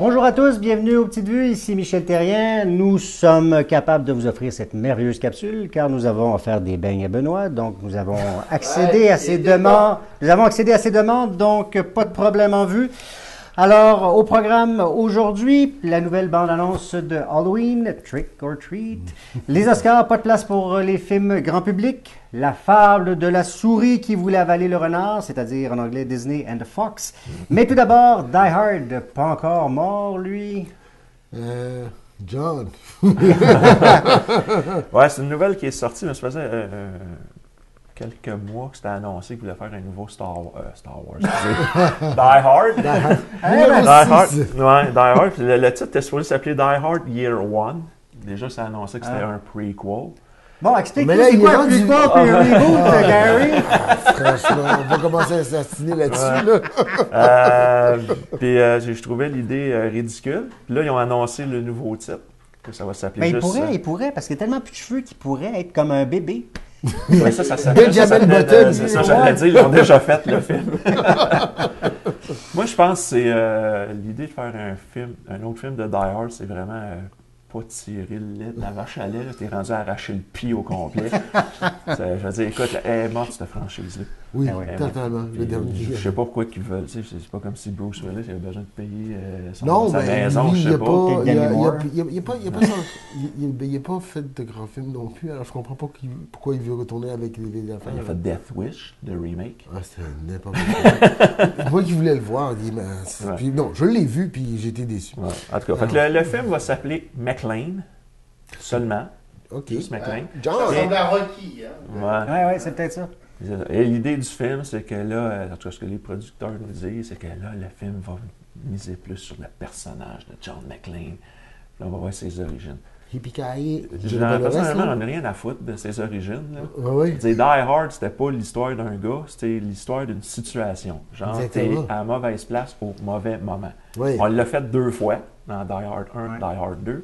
Bonjour à tous, bienvenue aux Petites Vues, ici Michel Terrien. Nous sommes capables de vous offrir cette merveilleuse capsule car nous avons offert des beignes à Benoît, donc nous avons accédé à ses demandes. Nous avons accédé à ses demandes, donc pas de problème en vue. Alors, au programme aujourd'hui, la nouvelle bande-annonce de Halloween, Trick or Treat, les Oscars, pas de place pour les films grand public, la fable de la souris qui voulait avaler le renard, c'est-à-dire en anglais Disney and the Fox. Mais tout d'abord, Die Hard, pas encore mort, lui. John. Ouais, c'est une nouvelle qui est sortie, mais ça faisait quelques mois que c'était annoncé qu'il voulait faire un nouveau Star Wars. Die Hard. Die Hard. Ouais, Die Hard. Puis le titre était supposé s'appeler Die Hard Year One. Déjà, ça annonçait que c'était un prequel. Bon, explique-nous c'est quoi un prequel puis un reboot, Gary? Franchement, on va commencer à s'astiner là-dessus. Là. Puis je trouvais l'idée ridicule. Puis là, ils ont annoncé le nouveau titre. Que ça va s'appeler Mais juste... il pourrait, parce qu'il y a tellement plus de cheveux qu'il pourrait être comme un bébé. Oui, ça s'appelle. C'est ça, j'allais dire, ils ont déjà fait le film. Moi, je pense que c'est l'idée de faire un autre film de Die Hard, c'est vraiment pas tirer le lait de la vache à lait. T'es rendu à arracher le pied au complet. Je veux dire, écoute, elle est morte, cette franchise-là. Oui, totalement. Je sais pas pourquoi ils veulent. C'est pas comme si Bruce Willis avait besoin de payer sa maison, je sais pas. Il n'a pas fait de grands films non plus, alors je comprends pas pourquoi il veut retourner avec les vieilles affaires. Il a fait Death Wish, le remake. Ah, c'était n'importe quoi. Moi qui voulais le voir, il dit, puis, non, je l'ai vu, puis j'ai été déçu. Ouais. En tout cas, fait que le film va s'appeler McClane, seulement. OK. Juste McClane. John! Ça ressemble à Rocky, hein? Ouais, c'est peut-être ça. Et l'idée du film, c'est que là, en tout cas, ce que les producteurs nous disent, c'est que là, le film va miser plus sur le personnage de John McClane. Là, on va voir ses origines. Yippee-ki-yay. Personnellement, j'en ai rien à foutre de ses origines. Là. Oui. Die Hard, c'était pas l'histoire d'un gars, c'était l'histoire d'une situation. Genre, t'es à la mauvaise place au mauvais moment. Oui. On l'a fait 2 fois, dans Die Hard 1 Die Hard 2.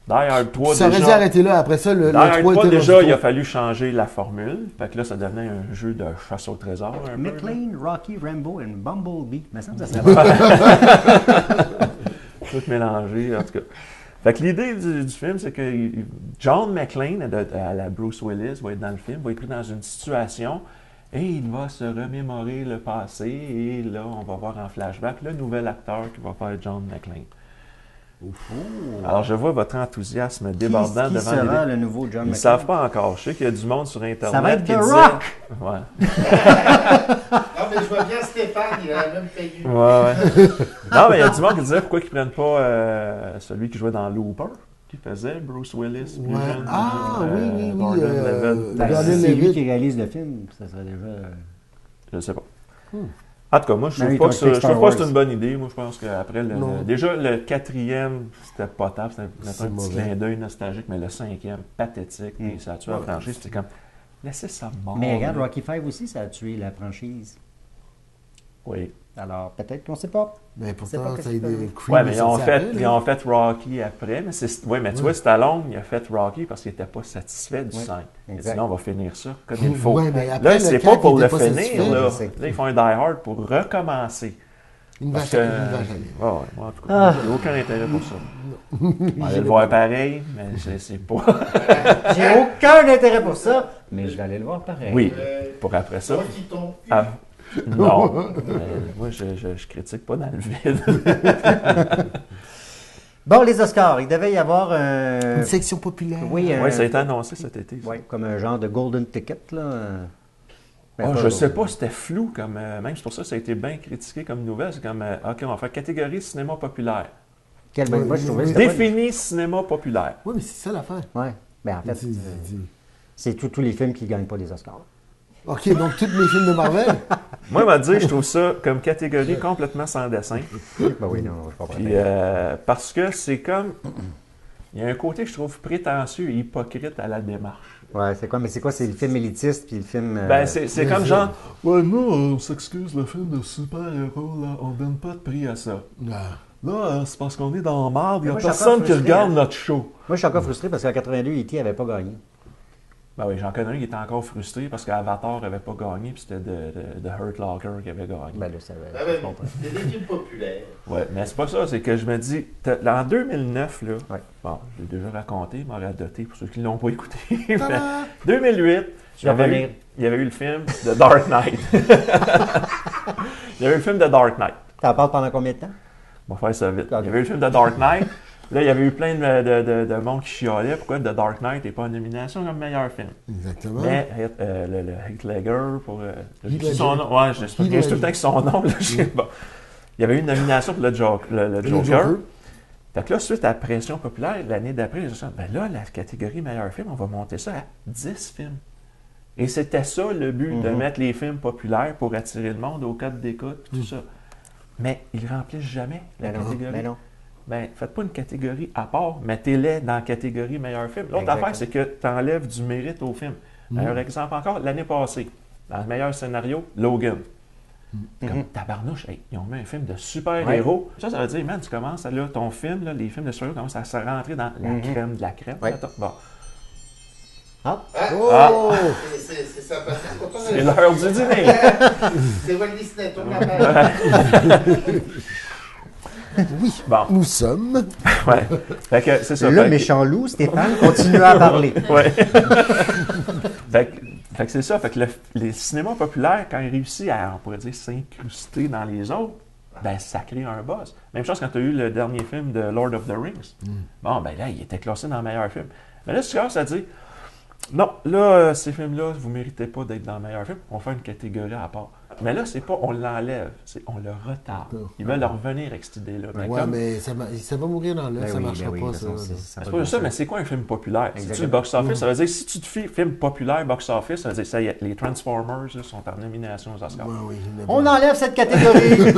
Die Hard 3, ça aurait dû arrêter là. Après ça, le 3 était déjà, il a fallu changer la formule. Fait que là, ça devenait un jeu de chasse au trésor. McClane, Rocky, Rambo et Bumblebee. Mais ça serait Tout mélangé, en tout cas. Fait que l'idée du film, c'est que John McClane, à la Bruce Willis, va être dans le film, va être pris dans une situation et il va se remémorer le passé et là, on va voir en flashback le nouvel acteur qui va faire John McClane. Alors, je vois votre enthousiasme débordant qui devant sera le nouveau John McClane? Ils ne savent pas encore. Je sais qu'il y a du monde sur Internet ça va être qui The disait... Rock! Ouais. Non, mais je vois bien Stéphane, il a la même payée. Ouais. Non, mais il y a du monde qui disait pourquoi ils ne prennent pas celui qui jouait dans Looper, qui faisait Bruce Willis. Ouais. Oui. C'est lui qui réalise le film. Ça serait déjà... Je ne sais pas. En tout cas, moi, je trouve pas que c'est une bonne idée. Moi, je pense qu'après, déjà, le 4e, c'était potable. C'était un petit clin d'œil nostalgique, mais le 5e, pathétique. Et ça a tué la franchise. C'était comme, laissez ça mort. Mais regarde, Rocky 5 aussi, ça a tué la franchise. Oui. Alors, peut-être qu'on ne sait pas. Mais pourtant, ça a été Oui, mais ils ont fait Rocky après. Mais tu vois, Stallone, il a fait Rocky parce qu'il n'était pas satisfait du 5. Sinon, on va finir ça comme il faut. Là, c'est pas pour le finir. Là, ils font un Die Hard pour recommencer. Une vache en tout cas, j'ai aucun intérêt pour ça. On va le voir pareil, mais c'est pas... J'ai aucun intérêt pour ça, mais je vais aller le voir pareil. Oui, pour après ça. Non, moi je critique pas dans le vide. Bon, les Oscars, il devait y avoir une section populaire. Oui, ça a été annoncé cet été. Oui, comme un genre de golden ticket, là. Je sais pas, c'était flou, comme même c'est pour ça que ça a été bien critiqué comme nouvelle. C'est comme, OK, on va faire catégorie cinéma populaire. Moi, je trouvais Défini cinéma populaire. Oui, mais c'est ça l'affaire. Oui, mais en fait, c'est tous les films qui ne gagnent pas des Oscars. OK, donc tous les films de Marvel? Moi, m'a dit, je trouve ça comme catégorie complètement sans dessin. Ben oui, non, je comprends. Puis, parce que c'est comme... Il y a un côté que je trouve prétentieux et hypocrite à la démarche. Ouais, c'est quoi? Mais c'est quoi? C'est le film élitiste puis le film... Ben, c'est comme genre... Ouais, nous, on s'excuse, le film de super-héros, là, on donne pas de prix à ça. Là, c'est parce qu'on est dans la marde, il n'y a personne qui regarde notre show. Moi, je suis encore frustré parce qu'en 82, E.T. n'avait pas gagné. Ben oui, j'en connais un qui était encore frustré parce qu'Avatar n'avait pas gagné, puis c'était de Hurt Locker qui avait gagné. Ben là, ça va. Ah, ben, c'est des films populaires. Ouais, mais c'est pas ça, c'est que je me dis, en 2009, là, Ouais. bon, je l'ai déjà raconté, il m'aurait doté pour ceux qui ne l'ont pas écouté. mais Ta-da! 2008, Tu vas revenir. il y avait eu le film The Dark Knight. Il y avait eu le film The Dark Knight. T'en parles pendant combien de temps? On va faire ça vite. Ok. Il y avait eu le film The Dark Knight. Là, il y avait eu plein de monde qui chialait. Pourquoi The Dark Knight n'est pas en nomination comme meilleur film? Exactement. Mais le Heath Ledger, pour Heath Ledger. son nom, ouais, je sais pas, Heath tout le Ledger. temps que son nom. Là, bon. Il y avait eu une nomination pour le Joker. Fait que là, suite à la pression populaire, l'année d'après, j'ai dit, ben là, la catégorie meilleur film, on va monter ça à 10 films. Et c'était ça le but, de mettre les films populaires pour attirer le monde au code d'écoute, tout ça. Mais ils remplissent jamais la catégorie. Ben non. Ben, faites pas une catégorie à part, mettez-les dans la catégorie meilleur film. L'autre Exactement. affaire, c'est que tu enlèves du mérite au film. Meilleur exemple encore, l'année passée, dans le meilleur scénario, Logan. Comme tabarnouche, hey, ils ont mis un film de super-héros. Ça veut dire, man, tu commences, là, ton film, là, les films de super-héros commencent à se rentrer dans la crème de la crème. Ouais. Attends, bon, Ah, Oh! C'est sympathique. Pourquoi c'est l'heure du dîner. C'est Walt Disney, tourne la page. Oui, Bon, nous sommes. ouais. Fait que c'est ça. le Fait que- méchant loup, Stéphane, continue à parler. Ouais. fait que c'est ça. Fait que les cinémas populaires, quand ils réussissent à, on pourrait dire, s'incruster dans les autres, ben ça crée un buzz. Même chose quand tu as eu le dernier film de Lord of the Rings. Bon, ben là, il était classé dans le meilleur film. Mais là, si tu commences à dire, non, là, ces films-là, vous ne méritez pas d'être dans le meilleur film, on fait une catégorie à part. Mais là, c'est pas on l'enlève, c'est on le retarde. Ils veulent revenir avec cette idée-là. Mais Ouais, comme- mais ça va mourir dans l'œuf, Ben ça oui, marchera ben oui, pas, de ça. toute façon, là. C'est pas ça, mais c'est quoi un film populaire? C'est-tu le Exactement. box-office? Ça veut dire, si tu te fais film populaire box-office, ça veut dire, ça y est, les Transformers là, sont en nomination aux Oscars. Ouais, oui, il y en a On pas. enlève cette catégorie.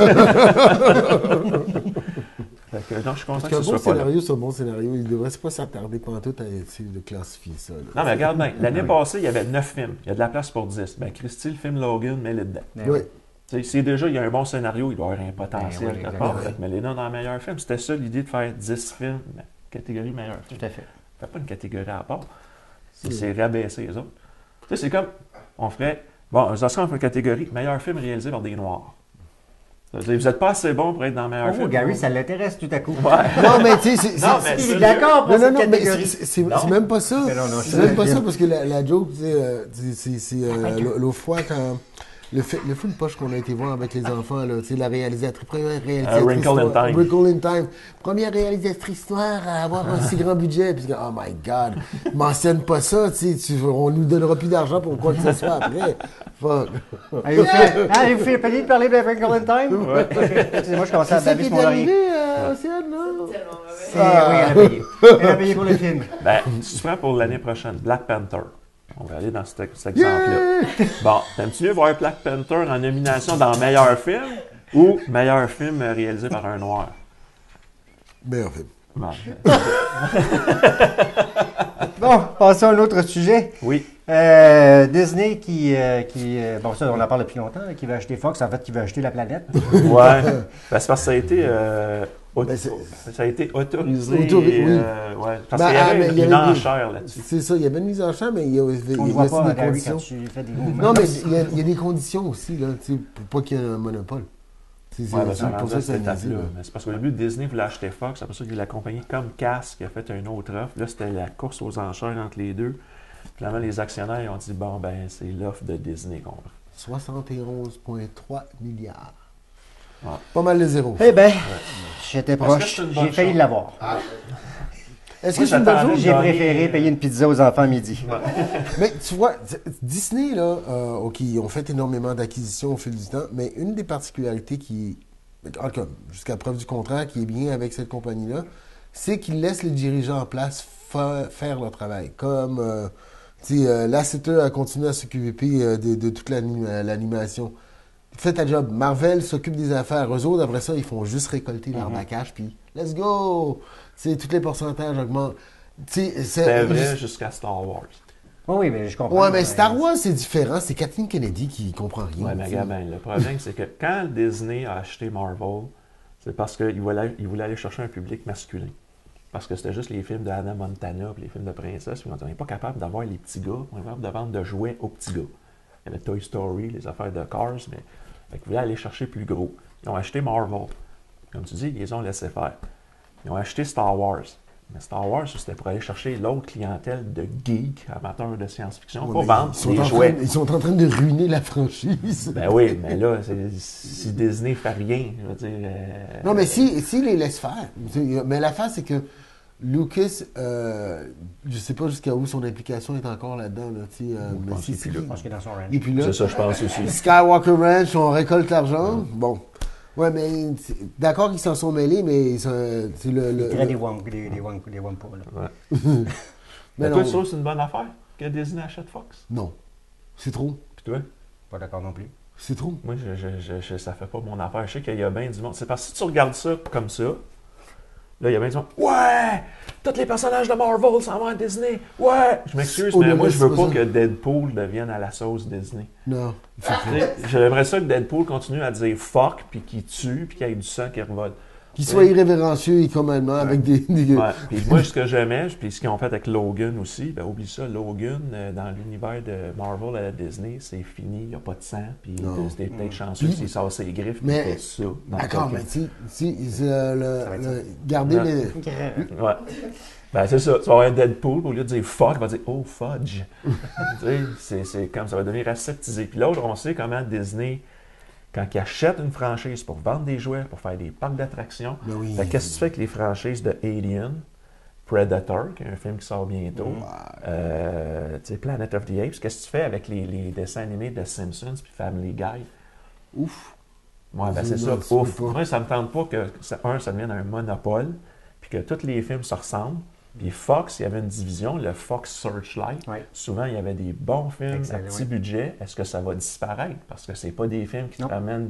Fait que, non, je suis content Parce que qu'un ce bon soit pas là. scénario, c'est un bon scénario. Il ne devrait pas s'attarder pendant tout à essayer de classifier ça. là. Non, mais regarde bien, l'année passée, il y avait 9 films. Il y a de la place pour 10. Ben, Christy, le film Logan, mets-le dedans. Oui. Tu sais, si déjà il y a un bon scénario, il doit y avoir un potentiel Ben oui, quelque part. exactement. Fait que mets-les dans le meilleur film. C'était ça l'idée de faire 10 films, catégorie meilleur film. Tout à fait. Fais pas une catégorie à part. C'est rabaisser les autres. Tu sais, c'est comme, on ferait, bon, un Oscar, on fait une catégorie, meilleur film réalisé par des Noirs. Ça veut dire, vous n'êtes pas assez bon pour être dans le meilleur Oh, film. Gary, ça l'intéresse tout à coup. Ouais. Non, mais tu sais, Non, mais Il est ça, d'accord pour Non, non, cette non, mais catégorie. c'est Non. même pas ça. Mais non, non, C'est même pas je- ça parce que la joke, c'est l'autre fois quand. Le film poche qu'on a été voir avec les enfants, là, tu sais, la réalisatrice. Première réalisatrice. Wrinkle in noire- Time. Wrinkle in Time. Première réalisatrice noire à avoir un si grand budget. Puis, oh my God, mentionne pas ça, tu sais, on nous donnera plus d'argent pour quoi que ce soit après. Fuck. Avez-vous fait payer de parler de Wrinkle in Time? Ouais. Excusez-moi, je commençais à C'est ça baver qui sur est mon oreiller. arrivé, Océane, non? Oui, elle a payé. Elle a payé pour le film. Ben, si tu prends pour l'année prochaine, Black Panther. On va aller dans cet exemple-là. Bon, t'aimes-tu mieux voir Black Panther en nomination dans meilleur film ou meilleur film réalisé par un noir? Meilleur film. Bon, Bon, passons à un autre sujet. oui. Disney bon ça on en parle depuis longtemps, qui va acheter Fox, en fait qui va acheter la planète. Ouais. Ben, c'est parce que ça a été, Ben, c'est- ça a été autorisé. Oui. Ouais, parce Ben, qu'il y avait mais il y une avait des- enchère là-dessus. C'est ça, il y avait une mise en champ, mais il y avait, il y On avait ne voit aussi pas des Gary quand conditions. tu fais des mouvements. Non, mais il y a des conditions aussi, là, tu sais, pour pas qu'il y ait un monopole. C'est Ouais, ben, c'est ça pour rendait ça à que cette ça niaisait, étape-là. là. Mais c'est parce qu'au début, Disney voulait acheter Fox. C'est pour ça que la compagnie comme Cass qui a fait une autre offre. Là, c'était la course aux enchères entre les deux. Finalement, les actionnaires ils ont dit bon, ben, c'est l'offre de Disney qu'on prend. 71,3 milliards. Ouais. Pas mal de zéros. Eh ben, j'étais Est-ce que proche, c'est une bonne j'ai failli chose? l'avoir. Est-ce Moi, que c'est une bonne j'attendais chose? J'ai gagner, préféré payer une pizza aux enfants à midi. Mais tu vois, Disney, là, OK, ils ont fait énormément d'acquisitions au fil du temps, mais une des particularités qui, en tout cas, jusqu'à preuve du contraire, qui est bien avec cette compagnie-là, c'est qu'ils laissent les dirigeants en place faire leur travail. Comme, tu sais, Lasseter a continué à s'occuper de toute l'animation. Fais ta job. Marvel s'occupe des affaires. Eux autres, après ça, ils font juste récolter leur maquage, puis let's go! Tu sais, tous les pourcentages augmentent. Tu sais, C'était vrai jusqu'à Star Wars. Oui, mais je comprends. Ouais, mais Star Wars, c'est différent. C'est Kathleen Kennedy qui comprend rien. Ouais, mais tu sais. regarde, ben, le problème, c'est que quand Disney a acheté Marvel, c'est parce qu'il voulait aller chercher un public masculin. parce que c'était juste les films de Hannah Montana et les films de princesse. Puis ils ont dit, on n'est pas capable d'avoir les petits gars, on est capable de vendre de jouets aux petits gars. Il y avait Toy Story, les affaires de Cars, mais ils voulaient aller chercher plus gros. Ils ont acheté Marvel. Comme tu dis, ils les ont laissé faire. Ils ont acheté Star Wars. Mais Star Wars, c'était pour aller chercher l'autre clientèle de geeks, amateurs de science-fiction, pour vendre des jouets. Ils sont en train de ruiner la franchise. Ben oui, mais là, si Disney fait rien, je veux dire... Non, mais si les laisse faire. Mais l'affaire, c'est que Lucas, je sais pas jusqu'à où son implication est encore là-dedans. Là, mais pense qu'il est plus là. Je pense qu'il est dans son range. Et puis là, C'est ça, je pense aussi. Skywalker Ranch, on récolte l'argent. Bon. Ouais, mais d'accord qu'ils s'en sont mêlés, mais c'est Il crée des Wampa, là. Ouais. Mais toi, non. tu trouves que c'est une bonne affaire que Disney achète Fox? Non. C'est trop. Puis toi? Pas d'accord non plus. C'est trop. Moi, ça fait pas mon affaire. Je sais qu'il y a bien du monde. C'est parce que si tu regardes ça comme ça, là, il y a bien du monde. Ouais! Tous les personnages de Marvel s'en vont à Disney! Ouais! Je m'excuse, mais moi, je veux pas que Deadpool devienne à la sauce Disney. Non. J'aimerais ça que Deadpool continue à dire fuck, puis qu'il tue, puis qu'il y ait du sang qui revole. Qu'il soit irrévérencieux et commandement avec des... Ouais. Puis moi, ce que j'aimais, puis ce qu'ils ont fait avec Logan aussi, ben oublie ça, Logan, dans l'univers de Marvel à la Disney, c'est fini, il n'y a pas de sang, puis Non. c'était peut-être chanceux Puis- s'il sort ses griffes, puis Mais- il fait ça. dans D'accord, le mais coquin. gardez Non. les... Ouais. Ben c'est ça, tu vas avoir un Deadpool, au lieu de dire fuck, il va dire oh fudge. Tu sais, c'est comme ça va devenir aseptisé. Puis l'autre, on sait comment Disney, quand ils achètent une franchise pour vendre des jouets, pour faire des parcs d'attractions, Ben oui. fait, qu'est-ce que tu fais avec les franchises de Alien, Predator, qui est un film qui sort bientôt, tu sais, Planet of the Apes, qu'est-ce que tu fais avec les dessins animés de Simpsons puis Family Guy? Ouf. Ouais, ben c'est ça, Non, tu ouf. peux pas. Moi, ça me tente pas que, ça devienne un monopole, puis que tous les films se ressemblent. Puis Fox, il y avait une division, le Fox Searchlight. Ouais. Souvent, il y avait des bons films Exact, à petit ouais. budget. Est-ce que ça va disparaître? Parce que c'est pas des films qui Non. te ramènent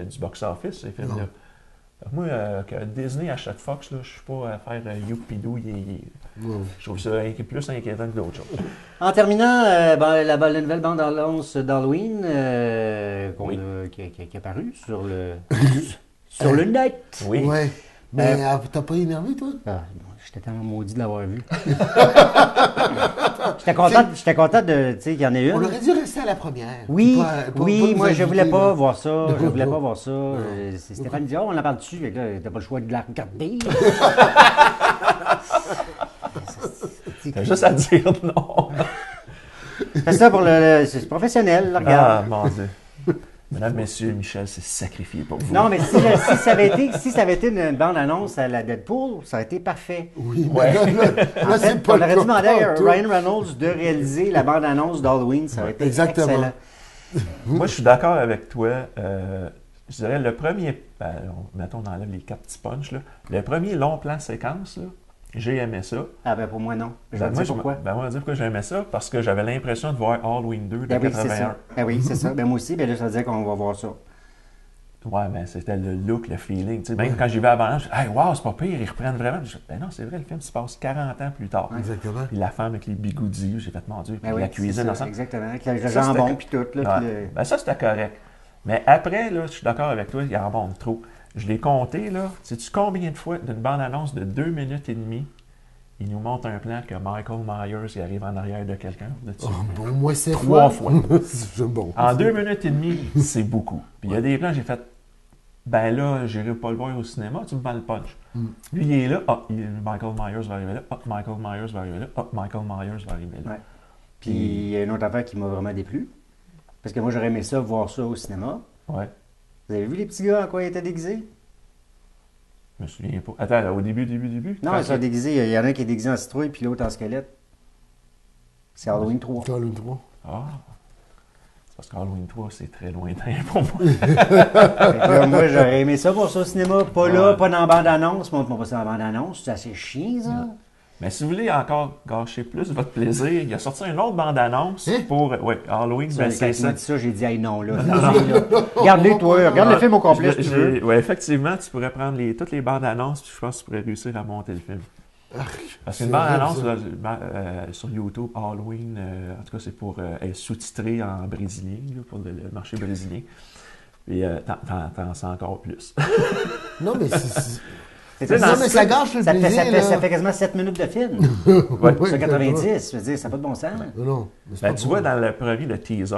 du box-office, ces films-là. Fait que moi, que Disney achète Fox, là, je suis pas à faire youpidou, Non. je trouve ça plus inquiétant que d'autres choses. En terminant, la nouvelle bande-annonce d'Halloween Oui. qui est apparue sur le, sur le net. Oui. Ouais. Mais t'as pas énervé, toi? Ah, bon, j'étais tellement maudit de l'avoir vu. J'étais content de, tu sais, qu'il y en ait une. On aurait dû rester à la première. Oui, Pas oui, nous moi je voulais ajouter, pas là. voir ça. Je voulais pas voir ça. C'est Stéphane dit, oh, on en parle dessus. Fait que là, t'as pas le choix de la regarder. T'as juste à dire non. C'est ça pour c'est professionnel, là, regarde. Ah, mon Dieu. Mesdames, messieurs, Michel s'est sacrifié pour vous. Non, mais si ça avait été une bande-annonce à la Deadpool, ça aurait été parfait. Oui, Ouais. mais là, En fait, c'est pas on aurait le demandé cas, à tout. Ryan Reynolds de réaliser la bande-annonce d'Halloween. Ça aurait été Exactement. excellent. Moi, je suis d'accord avec toi. Je dirais le premier, mettons, on enlève les 4 petits punchs, là. Le premier long plan séquence, là, j'ai aimé ça. Ah ben pour moi, non. Je vais Ben, te moi, dire pourquoi. moi, je vais dire pourquoi j'ai aimé ça. Parce que j'avais l'impression de voir Halloween 2 de Ben oui, c'est 81. ça. Ben oui, c'est ça. Ben moi aussi, ben là, ça veut dire qu'on va voir ça. Ouais, mais c'était le look, le feeling. Tu sais, même quand j'y vais avant, je dis, hey, wow, c'est pas pire, ils reprennent vraiment. Je dis, ben non, c'est vrai, le film se passe 40 ans plus tard. Exactement. Puis la femme avec les bigoudis, j'ai fait, mon Dieu, puis Ben oui, la c'est cuisine ça, ensemble. exactement. Avec le Ça, jambon c'était- puis tout. Là, puis Ouais. le- Ben ça, c'était correct. Mais après, là, je suis d'accord avec toi, il en montre trop. Je l'ai compté, là. Sais-tu combien de fois, d'une bande-annonce de 2 minutes et demie, il nous montre un plan que Michael Myers il arrive en arrière de quelqu'un dessus. Oh, bon, moi, c'est 3 fois. C'est bon. En 2 minutes et demie, c'est beaucoup. Puis il y a des plans, j'ai fait, ben là, j'irai pas le voir au cinéma, tu me vends le punch. Lui, il est là, Michael Myers va arriver là, Michael Myers va arriver là, Michael Myers va arriver là. Ouais. Puis il y a une autre affaire qui m'a vraiment déplu. Parce que moi, j'aurais aimé ça, voir ça au cinéma. Ouais. Vous avez vu les petits gars en quoi ils étaient déguisés? Je me souviens pas. Attends, au début. Non, Quand ils sont déguisés. Il y en a un qui est déguisé en citrouille, puis l'autre en squelette. C'est Halloween 3. Halloween 3. Ah! C'est parce qu'Halloween 3, c'est très lointain pour moi. Fait que là, moi, j'aurais aimé ça, voir ça au cinéma. Pas là, Ouais. pas dans la bande-annonce. Montre-moi pas ça dans la bande-annonce. C'est assez chiant, ça. Mais si vous voulez encore gâcher plus votre plaisir, il a sorti une autre bande-annonce pour Halloween. Ça, Ben, quand c'est tu m'as ça. dit ça, j'ai dit, hey, non, là. Regarde-les, toi. Regarde le film au complet, si tu veux. Oui, effectivement, tu pourrais prendre toutes les bandes annonces, puis je pense que tu pourrais réussir à monter le film. Parce qu'une c'est bande vrai, annonce ça. là, sur YouTube, Halloween, en tout cas, c'est pour être sous-titré en brésilien, là, pour le marché brésilien. Puis t'en sais encore plus. Non, mais c'est... C'est Tu sais, ça, Non, mais ça gâche le ça fait, plaisir. ça là. fait quasiment 7 minutes de film. Ouais. Ouais, Sur 90, je veux dire, ça n'a pas de bon sens. Non, mais c'est Ben, pas tu bon. vois, dans le premier, le teaser,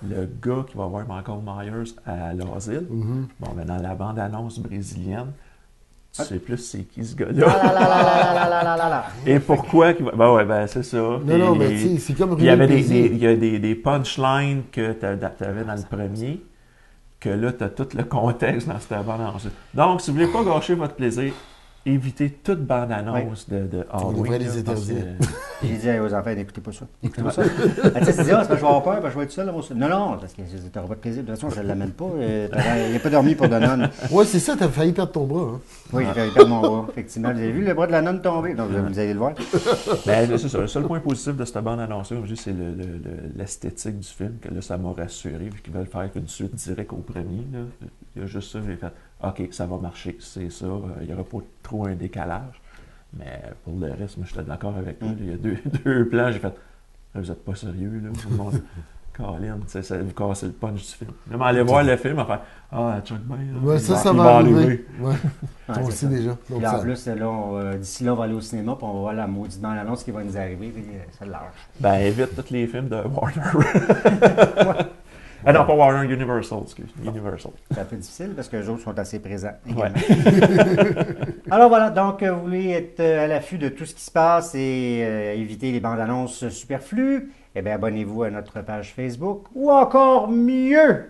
le gars qui va voir Michael Myers à l'asile, bon, ben, dans la bande-annonce brésilienne, tu sais plus c'est qui ce Ah gars-là. là là là là là là là là là. Et pourquoi qu'il va. Ben ouais, ben c'est ça. Non, mais tu sais, c'est comme il y avait ruiner le plaisir. il y a des punchlines que tu avais dans le premier, que là, tu as tout le contexte dans cette bande-annonce. Donc, si vous voulez pas gâcher votre plaisir, évitez toute bande-annonce de Halloween. devrait les là, parce interdire. que- J'ai dit aux enfants, n'écoutez pas ça. Écoutez pas ça. Tu sais, tu dis, ah, c'est parce que je vais avoir peur, parce que je vais être seul. Là, non, non, parce que tu n'auras pas de plaisir. De toute façon, je ne l'amène pas. Il n'a pas dormi pour de nonne. Ouais, c'est ça, t'as failli perdre ton bras. Hein. Oui, j'ai failli perdre mon bras, effectivement. Vous avez vu le bras de la nonne tomber? Donc, vous allez le voir. Ben, c'est ça. Le seul point positif de cette bande-annonce-là, comme je dis, c'est l'esthétique du film, que là, ça m'a rassuré, vu qu'ils veulent faire une suite directe au premier. Là. Il y a juste ça, j'ai fait, OK, ça va marcher, c'est ça. Il n'y aura pas trop un décalage. Mais pour le reste, moi, j'étais d'accord avec toi. Il y a deux plans, j'ai fait, vous n'êtes pas sérieux, là. Tout le monde. Colin, tu sais, ça vous cassez le punch du film. Là, mais aller voir le film, enfin, Chuck Bass. Ouais, ça il va arriver. Ouais. On c'est le ça. sait déjà. Donc, Puis en ça- plus, là, d'ici là, on va aller au cinéma, puis on va voir la maudite bande-annonce qui va nous arriver, puis ça lâche. Ben, évite tous les films de Warner. Ah non, pas Warner, Universal, excuse. Universal. C'est un peu difficile parce que les autres sont assez présents Ouais. également. Alors voilà, donc vous voulez être à l'affût de tout ce qui se passe et éviter les bandes annonces superflues, eh bien abonnez-vous à notre page Facebook ou encore mieux,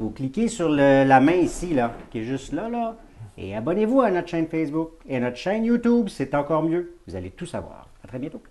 vous cliquez sur la main ici, là, qui est juste là, là, et abonnez-vous à notre chaîne Facebook et à notre chaîne YouTube, c'est encore mieux. Vous allez tout savoir. À très bientôt.